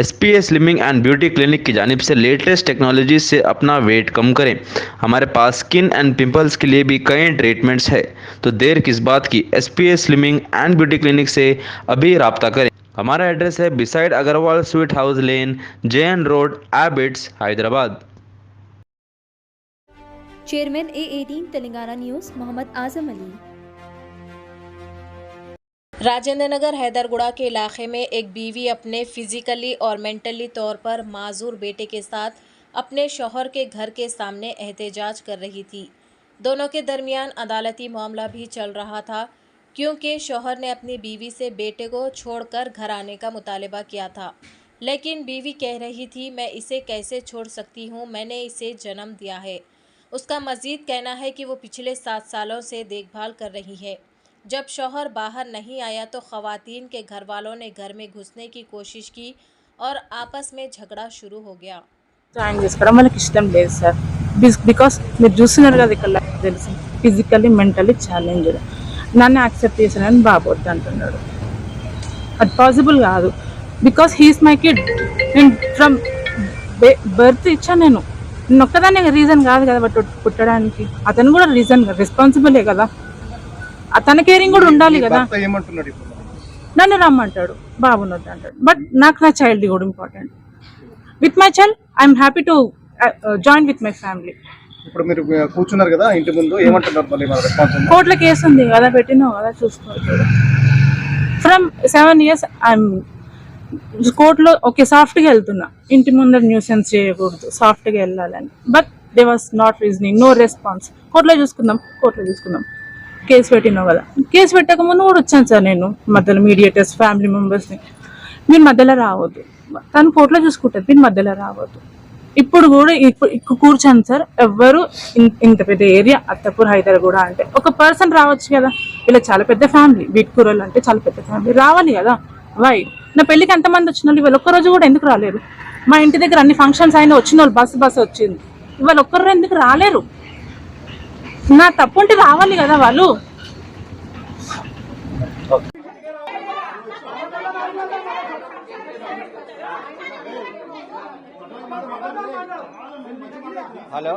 SPA slimming and beauty clinic की जानिब से लेटेस्ट टेक्नोलॉजी से अपना वेट कम करें। हमारे पास स्किन एंड पिंपल्स के लिए भी कई ट्रीटमेंट्स है, तो देर किस बात की। SPA slimming and beauty clinic से अभी रब्ता करें। हमारा एड्रेस है beside Agarwal sweet house lane, JN road, Abids, Hyderabad. Chairman A18 Telangana news Mohammed Azam Ali. Rajendra Nagar Haidarguda के इलाके में एक बीवी अपने फिजिकली और मेंटली तौर पर माजूर बेटे के साथ अपने शौहर के घर के सामने एहतजाज कर रही थी। दोनों के दरमियान अदालती मामला भी चल रहा था, क्योंकि शौहर ने अपनी बीवी से बेटे को छोड़कर घर आने का मुतालबा किया था, लेकिन बीवी कह रही थी मैं इसे कैसे छोड़ सकती हूँ, मैंने इसे जन्म दिया है। उसका मज़ीद कहना है कि वो पिछले 7 सालों से देखभाल कर रही है। जब शौहर बाहर नहीं आया तो ख़वातीन के घर वालों ने घर में घुसने की कोशिश की और आपस में झगड़ा शुरू हो गया। జాయిన్ చేసుకోవడం వాళ్ళకి ఇష్టం లేదు సార్. బికాస్ మీరు చూస్తున్నారు కదా ఇక్కడ తెలిసి ఫిజికల్లీ మెంటల్లీ ఛాలెంజ్డ్. నన్ను యాక్సెప్ట్ చేశానని బాబు వద్దు అంటున్నాడు. అది పాసిబుల్ కాదు. Because he's my kid. నేను ఫ్రమ్ బర్త్ ఇచ్చాను. నేను ఒక్కదాన్ని రీజన్ కాదు కదా బట్ పుట్టడానికి. అతను కూడా రీజన్ రెస్పాన్సిబులే కదా. అతని కేరింగ్ కూడా ఉండాలి కదా. నన్ను రమ్మంటాడు, బాబుని వద్దు అంటాడు. బట్ నాకు నా చైల్డ్ కూడా important. With my child I'm happy to join with my family. ఇప్పుడు మీరు కూర్చున్నారు కదా ఇంటి ముందు, ఏమంటున్నారు మళ్ళీ మన రెస్పాన్స్? కోర్టులో కేసు ఉంది కదా, పెట్టినావు కదా, చూసుకోవచ్చు. ఫ్రమ్ 7 years ఐఎమ్ కోర్టులో ఓకే సాఫ్ట్గా వెళ్తున్నా. ఇంటి ముందర న్యూసెన్స్ చేయకూడదు, సాఫ్ట్గా వెళ్ళాలని. But they was not reasoning, no response. కోర్టులో చూసుకుందాం. కేసు పెట్టినావు కదా, కేసు పెట్టక ముందు కూడా వచ్చాను సార్ నేను. మధ్యలో మీడియేటర్స్, ఫ్యామిలీ మెంబర్స్ని మీరు మధ్యలో రావద్దు. తను కోర్టులో చూసుకుంటుంది, మీరు మధ్యలో రావద్దు. ఇప్పుడు కూడా ఇప్పుడు కూర్చోను సార్. ఎవ్వరు ఇంత పెద్ద ఏరియా అత్తపూర్ హైదరాబాద్ అంటే ఒక పర్సన్ రావచ్చు కదా. ఇలా చాలా పెద్ద ఫ్యామిలీ, వీట్కూరలు అంటే చాలా పెద్ద ఫ్యామిలీ, రావాలి కదా. వై నా పెళ్ళికి ఎంతమంది వచ్చిన వాళ్ళు, ఇవాళ ఒక్కరోజు కూడా ఎందుకు రాలేరు? మా ఇంటి దగ్గర అన్ని ఫంక్షన్స్ అయినా వచ్చిన వాళ్ళు బస్సు వచ్చింది, ఇవాళ ఒక్కరు ఎందుకు రాలేరు? నా తప్పు ఉంటే రావాలి కదా వాళ్ళు. హలో